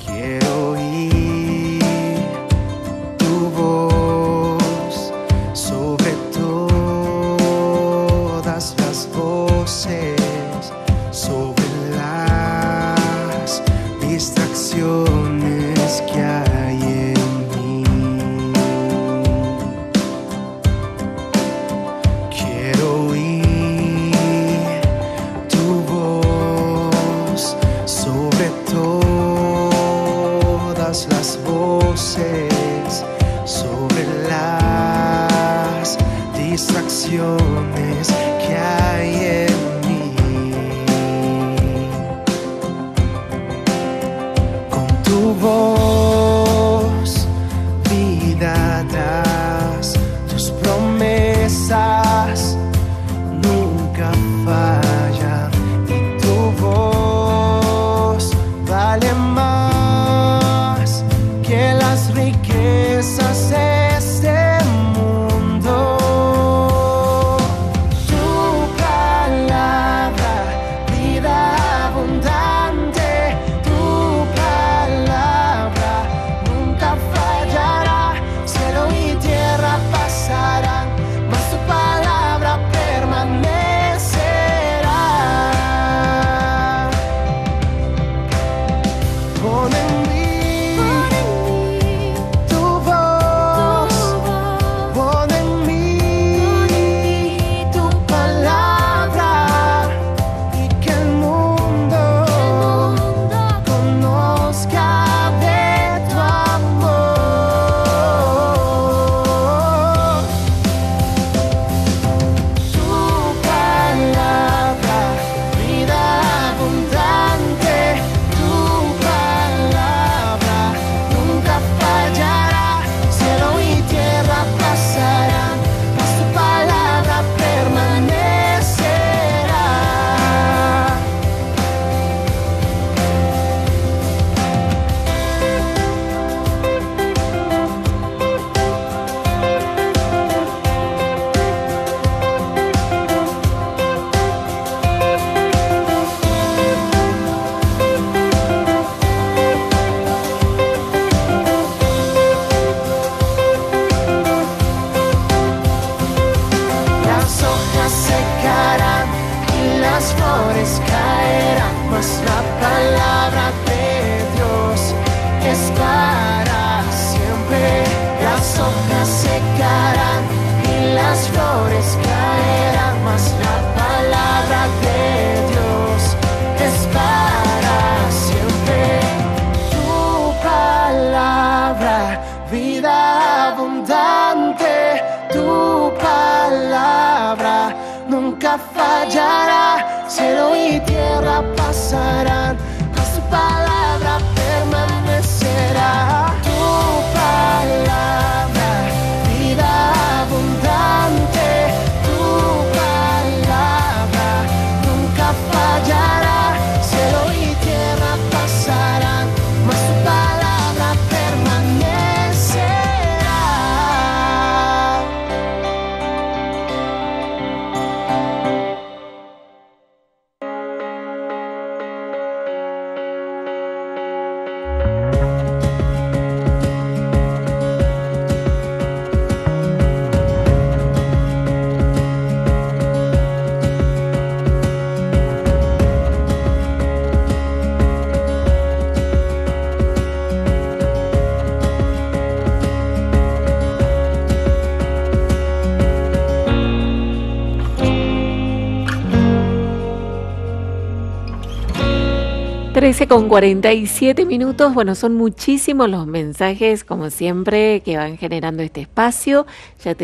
Quiero oír tu voz sobre todas las voces, sobre las distracciones que hay en mí. Quiero oír tu voz sobre todas las voces, sobre las distracciones que hay en mí. Con tu voz vida das, tus promesas nunca fallan y tu voz vale más que las riquezas de este mundo. Tu palabra, vida abundante, tu palabra nunca fallará. Cielo y tierra pasarán, mas tu palabra permanecerá. Pon en mí tu voz, pon en mí tu palabra y que el mundo conozca de tu amor. Tu palabra, vida abundante, palabra permanecerá. Tu palabra, vida abundante. Tu palabra nunca fallará. Cielo y tierra pasarán, mas tu palabra permanecerá. 13:47. Bueno, son muchísimos los mensajes, como siempre, que van generando este espacio, sea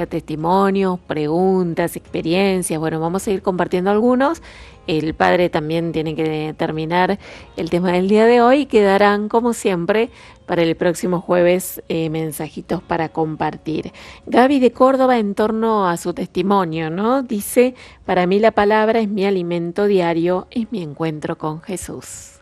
testimonios, preguntas, experiencias. Bueno, vamos a ir compartiendo algunos. El padre también tiene que terminar el tema del día de hoy y quedarán, como siempre, para el próximo jueves mensajitos para compartir. Gaby de Córdoba, en torno a su testimonio, ¿no? Dice: para mí la palabra es mi alimento diario, es mi encuentro con Jesús.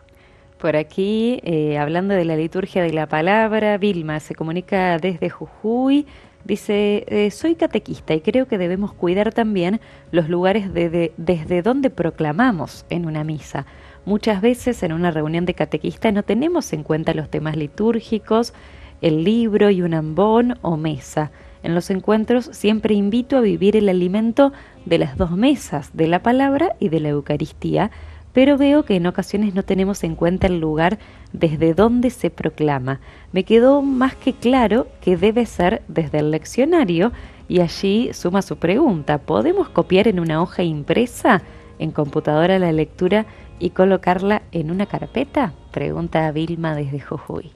Por aquí, hablando de la liturgia de la palabra, Vilma se comunica desde Jujuy. Dice, soy catequista y creo que debemos cuidar también los lugares desde donde proclamamos en una misa. Muchas veces en una reunión de catequistas no tenemos en cuenta los temas litúrgicos, el libro y un ambón o mesa. En los encuentros siempre invito a vivir el alimento de las dos mesas, de la palabra y de la Eucaristía, pero veo que en ocasiones no tenemos en cuenta el lugar desde donde se proclama. Me quedó más que claro que debe ser desde el leccionario, y allí suma su pregunta: ¿podemos copiar en una hoja impresa en computadora la lectura y colocarla en una carpeta? Pregunta Vilma desde Jujuy.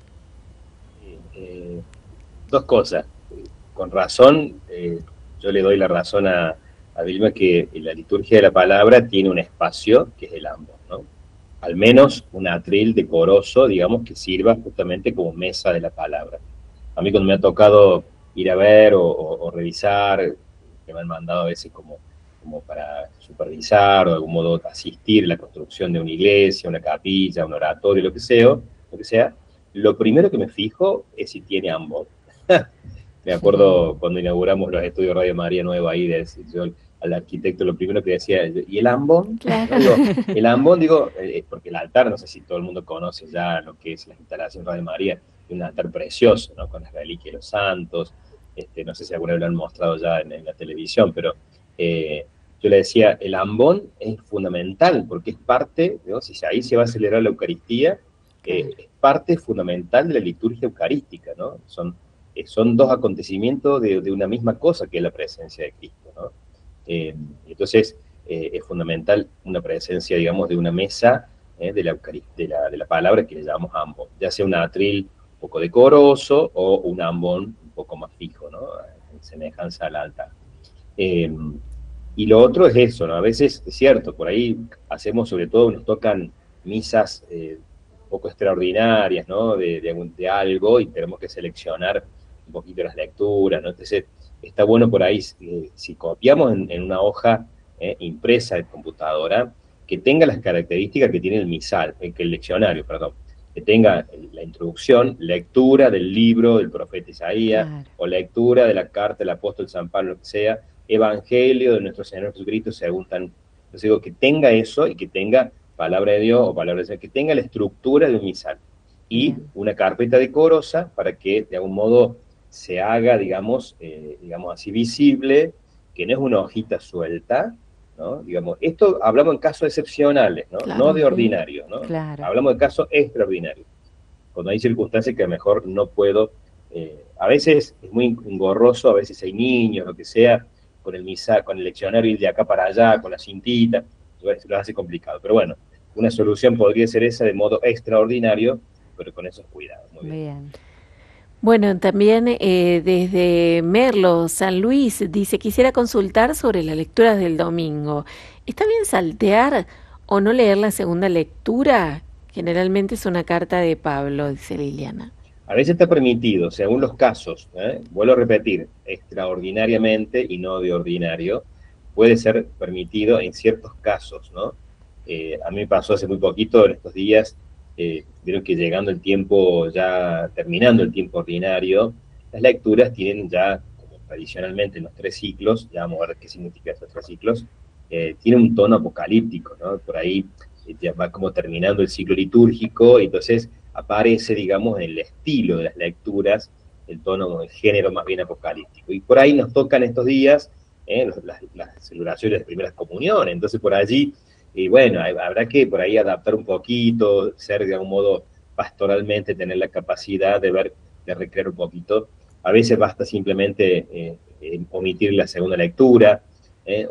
Dos cosas. Con razón, yo le doy la razón a Vilma que la liturgia de la palabra tiene un espacio que es el ambos, ¿no? Al menos un atril decoroso, digamos, que sirva justamente como mesa de la palabra. A mí cuando me ha tocado ir a ver o revisar, que me han mandado a veces como para supervisar o de algún modo asistir a la construcción de una iglesia, una capilla, un oratorio, lo que sea, lo primero que me fijo es si tiene ambos. Me acuerdo cuando inauguramos los estudios Radio María Nueva ahí, de decir yo al arquitecto lo primero que decía, ¿y el ambón? Claro. Digo, el ambón, porque el altar, no sé si todo el mundo conoce ya lo que es la instalación Radio María, es un altar precioso, ¿no? Con las reliquias de los santos, no sé si alguna vez lo han mostrado ya en la televisión, pero yo le decía, el ambón es fundamental, porque es parte, ¿no? Si ahí se va a celebrar la Eucaristía, es parte fundamental de la liturgia eucarística, ¿no? Son dos acontecimientos de una misma cosa, que es la presencia de Cristo, ¿no? Entonces, es fundamental una presencia, digamos, de una mesa de la Eucaristía, de la palabra, que le llamamos ambón, ya sea un atril un poco decoroso o un ambón un poco más fijo, ¿no? En semejanza al altar. Y lo otro es eso, ¿no? A veces, es cierto, por ahí hacemos, sobre todo, nos tocan misas un poco extraordinarias, ¿no? De algo, y tenemos que seleccionar un poquito las lecturas, ¿no? Entonces, está bueno por ahí, si copiamos en una hoja impresa de computadora, que tenga las características que tiene el misal, que el leccionario, perdón, que tenga la introducción, lectura del libro del profeta Isaías, claro, o lectura de la carta del apóstol San Pablo, lo que sea, evangelio de nuestro Señor Jesucristo, según tan... Entonces digo, que tenga eso y que tenga palabra de Dios o palabra de Dios, que tenga la estructura de un misal y una carpeta decorosa para que de algún modo se haga, digamos así, visible, que no es una hojita suelta, ¿no? Digamos, esto hablamos en casos excepcionales, ¿no? Claro, no de ordinarios, ¿no? Claro. Hablamos de casos extraordinarios, cuando hay circunstancias que a lo mejor no puedo, a veces es muy engorroso, a veces hay niños, lo que sea, con el misa, con el leccionario, ir de acá para allá, con la cintita, lo hace complicado, pero bueno, una solución podría ser esa de modo extraordinario, pero con esos cuidados. Muy bien. Bueno, también desde Merlo, San Luis, dice: quisiera consultar sobre las lecturas del domingo. ¿Está bien saltear o no leer la segunda lectura Generalmente es una carta de Pablo, dice Liliana. A veces está permitido, según los casos, vuelvo a repetir, extraordinariamente y no de ordinario, puede ser permitido en ciertos casos, ¿no? A mí me pasó hace muy poquito, en estos días, vieron que llegando el tiempo, ya terminando el tiempo ordinario, las lecturas tienen ya, como tradicionalmente en los 3 ciclos, ya vamos a ver qué significa estos 3 ciclos, tiene un tono apocalíptico, ¿no? Por ahí ya va como terminando el ciclo litúrgico, y entonces aparece, digamos, en el estilo de las lecturas, el tono, el género más bien apocalíptico. Y por ahí nos tocan estos días las celebraciones de primeras comuniones, entonces por allí, bueno, habrá que por ahí adaptar un poquito, ser de algún modo pastoralmente, tener la capacidad de ver, de recrear un poquito. A veces basta simplemente omitir la segunda lectura,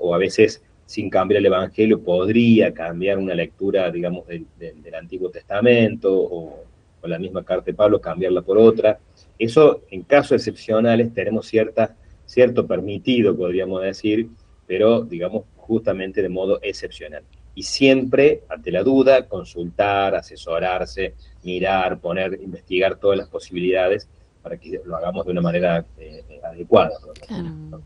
o a veces sin cambiar el Evangelio podría cambiar una lectura, digamos, del Antiguo Testamento, o la misma carta de Pablo, cambiarla por otra. Eso, en casos excepcionales, tenemos cierto permitido, podríamos decir, pero, digamos, justamente de modo excepcional. Y siempre, ante la duda, consultar, asesorarse, mirar, investigar todas las posibilidades para que lo hagamos de una manera adecuada, ¿no? Claro.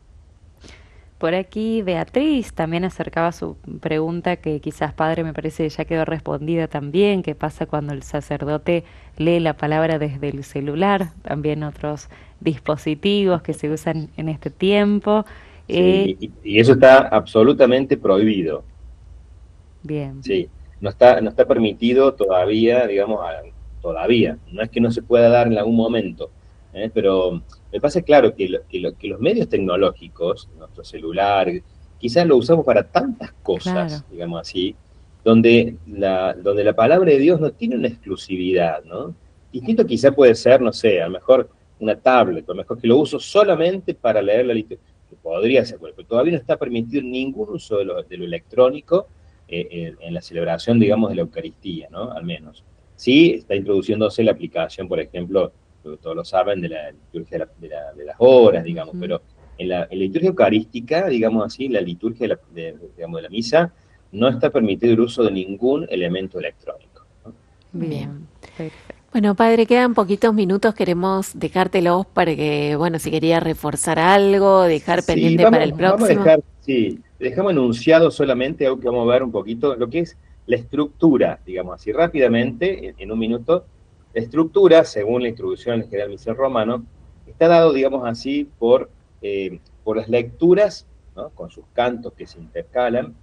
Por aquí Beatriz también acercaba su pregunta, que quizás, padre, me parece ya quedó respondida también: qué pasa cuando el sacerdote lee la palabra desde el celular, también otros dispositivos que se usan en este tiempo. Sí, y eso está absolutamente prohibido. Bien. Sí, no está permitido todavía, digamos, todavía. No es que no se pueda dar en algún momento, pero me pasa claro que los medios tecnológicos, nuestro celular, quizás lo usamos para tantas cosas, Claro, digamos así, donde la palabra de Dios no tiene una exclusividad, ¿no? Distinto quizá puede ser, no sé, a lo mejor una tablet, a lo mejor que lo uso solamente para leer la literatura, que podría ser, pero todavía no está permitido ningún uso de lo electrónico en la celebración, digamos, de la Eucaristía, ¿no? Al menos. Sí, está introduciéndose la aplicación, por ejemplo, todos lo saben, de la liturgia de las horas, digamos, pero en la liturgia eucarística, digamos así, la liturgia digamos, de la misa, no está permitido el uso de ningún elemento electrónico, ¿no? Bien. perfecto. Bueno, padre, quedan poquitos minutos, queremos dejártelos para que, bueno, si quería reforzar algo, dejar Sí, pendiente para el próximo. dejamos enunciado solamente algo que vamos a ver un poquito, lo que es la estructura, digamos así, rápidamente, en un minuto. La estructura, según la introducción del general Misal Romano, está dado, digamos así, por las lecturas, ¿no? Con sus cantos que se intercalan,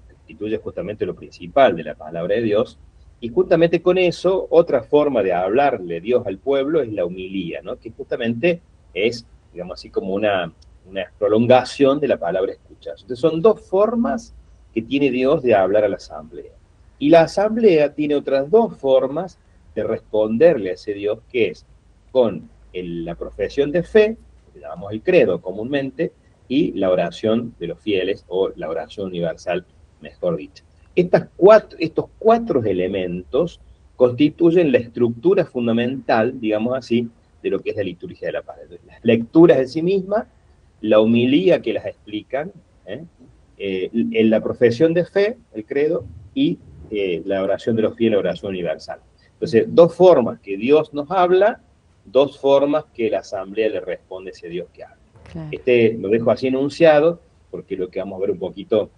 que constituye justamente lo principal de la palabra de Dios. Y justamente con eso, otra forma de hablarle Dios al pueblo es la humilía, ¿no? Que justamente es, digamos así, como una prolongación de la palabra escuchar. Entonces son dos formas que tiene Dios de hablar a la asamblea. Y la asamblea tiene otras dos formas de responderle a ese Dios, que es con la profesión de fe, que llamamos el credo comúnmente, y la oración de los fieles, o la oración universal, mejor dicho. Estos cuatro elementos constituyen la estructura fundamental, digamos así, de lo que es la liturgia de la paz. Las lecturas en sí mismas, la homilía que las explican, en la profesión de fe, el credo, y la oración de los fieles, la oración universal. Entonces, dos formas que Dios nos habla, dos formas que la asamblea le responde a ese Dios que habla. Claro. Lo dejo así enunciado, porque lo que vamos a ver un poquito,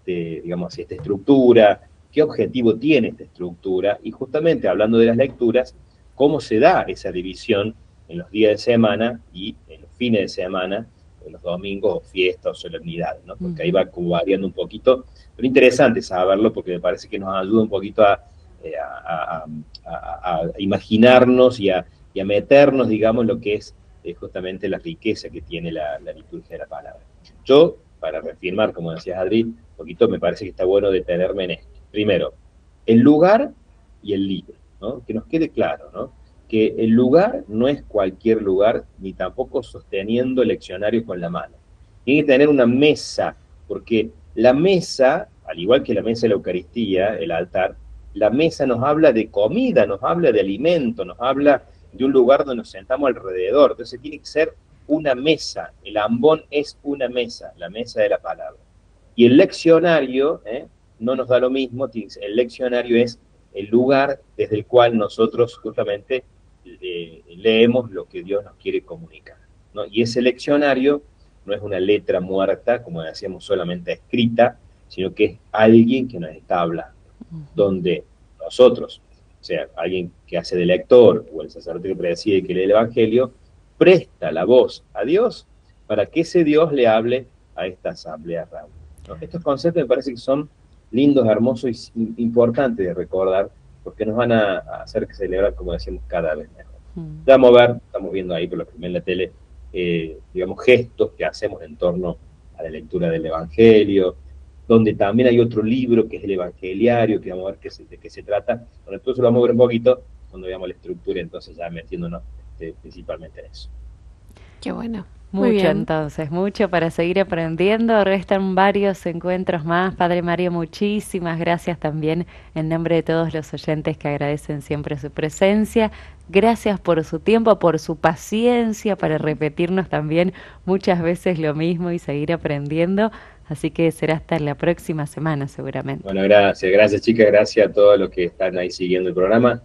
digamos, esta estructura, qué objetivo tiene esta estructura, y justamente hablando de las lecturas, cómo se da esa división en los días de semana y en los fines de semana, en los domingos o fiestas o solemnidades, ¿no? Porque ahí va como variando un poquito, pero interesante saberlo porque me parece que nos ayuda un poquito a imaginarnos y a meternos, digamos, lo que es justamente la riqueza que tiene la liturgia de la palabra. Yo, para reafirmar, como decías, Adri, un poquito me parece que está bueno detenerme en esto. Primero, el lugar y el libro, ¿no? Que nos quede claro, ¿no? Que el lugar no es cualquier lugar, ni tampoco sosteniendo el leccionario con la mano. Tiene que tener una mesa, porque la mesa, al igual que la mesa de la Eucaristía, el altar, la mesa nos habla de comida, nos habla de alimento, nos habla de un lugar donde nos sentamos alrededor. Entonces tiene que ser una mesa. El ambón es una mesa, la mesa de la palabra. Y el leccionario, no nos da lo mismo, el leccionario es el lugar desde el cual nosotros justamente leemos lo que Dios nos quiere comunicar, ¿no? Y ese leccionario no es una letra muerta, como decíamos, solamente escrita, sino que es alguien que nos está hablando, donde nosotros, o sea, alguien que hace de lector, o el sacerdote que preside y que lee el Evangelio, presta la voz a Dios para que ese Dios le hable a esta asamblea, Raúl, ¿no? Estos conceptos me parece que son lindos, hermosos y importantes de recordar, porque nos van a hacer que celebrar, como decíamos, cada vez mejor. Estamos viendo ahí por lo que ven en la tele, digamos, gestos que hacemos en torno a la lectura del Evangelio, donde también hay otro libro que es el Evangeliario, que vamos a ver de qué se trata. Bueno, entonces lo vamos a ver un poquito cuando veamos la estructura, entonces ya metiéndonos principalmente en eso. Qué bueno. Mucho entonces, mucho para seguir aprendiendo. Restan varios encuentros más. Padre Mario, muchísimas gracias también en nombre de todos los oyentes que agradecen siempre su presencia. Gracias por su tiempo, por su paciencia para repetirnos también muchas veces lo mismo y seguir aprendiendo. Así que será hasta la próxima semana seguramente. Bueno, gracias chicas, gracias a todos los que están ahí siguiendo el programa.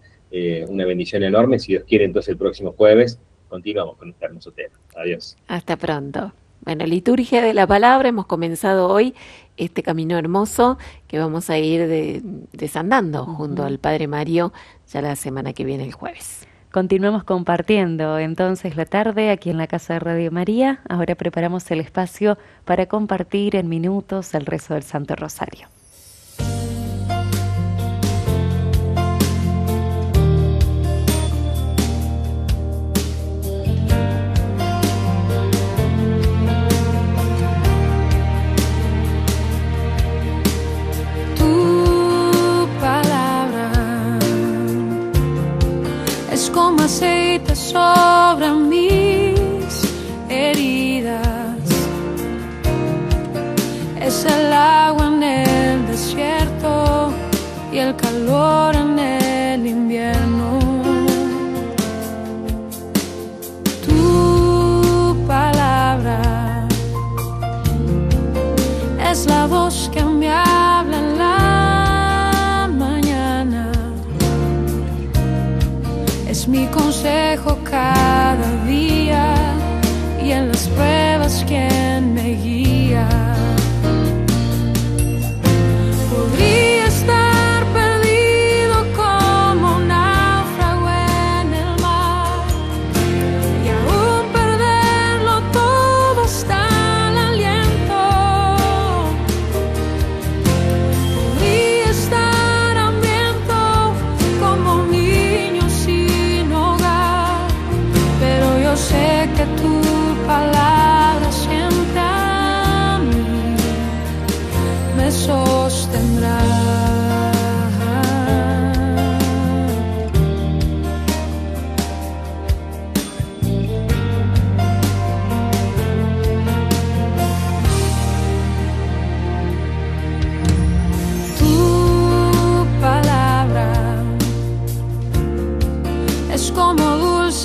Una bendición enorme. Si Dios quiere, entonces el próximo jueves continuamos con este hermoso tema. Adiós. Hasta pronto. Bueno, liturgia de la palabra, hemos comenzado hoy este camino hermoso que vamos a ir desandando junto al Padre Mario ya la semana que viene, el jueves. Continuamos compartiendo entonces la tarde aquí en la Casa de Radio María. Ahora preparamos el espacio para compartir en minutos el rezo del Santo Rosario. Como aceite sobre mis heridas, es el agua en el desierto y el calor en el invierno. Tu palabra es la voz que me habla en la mi consejo cada día y en las pruebas quien me guía. Podría estar perdido como un náufrago en el mar y aún perderlo todo hasta el aliento. Podría estar hambriento como un niño sin hogar, pero yo sé que tu palabra siempre a mí me sostendrá.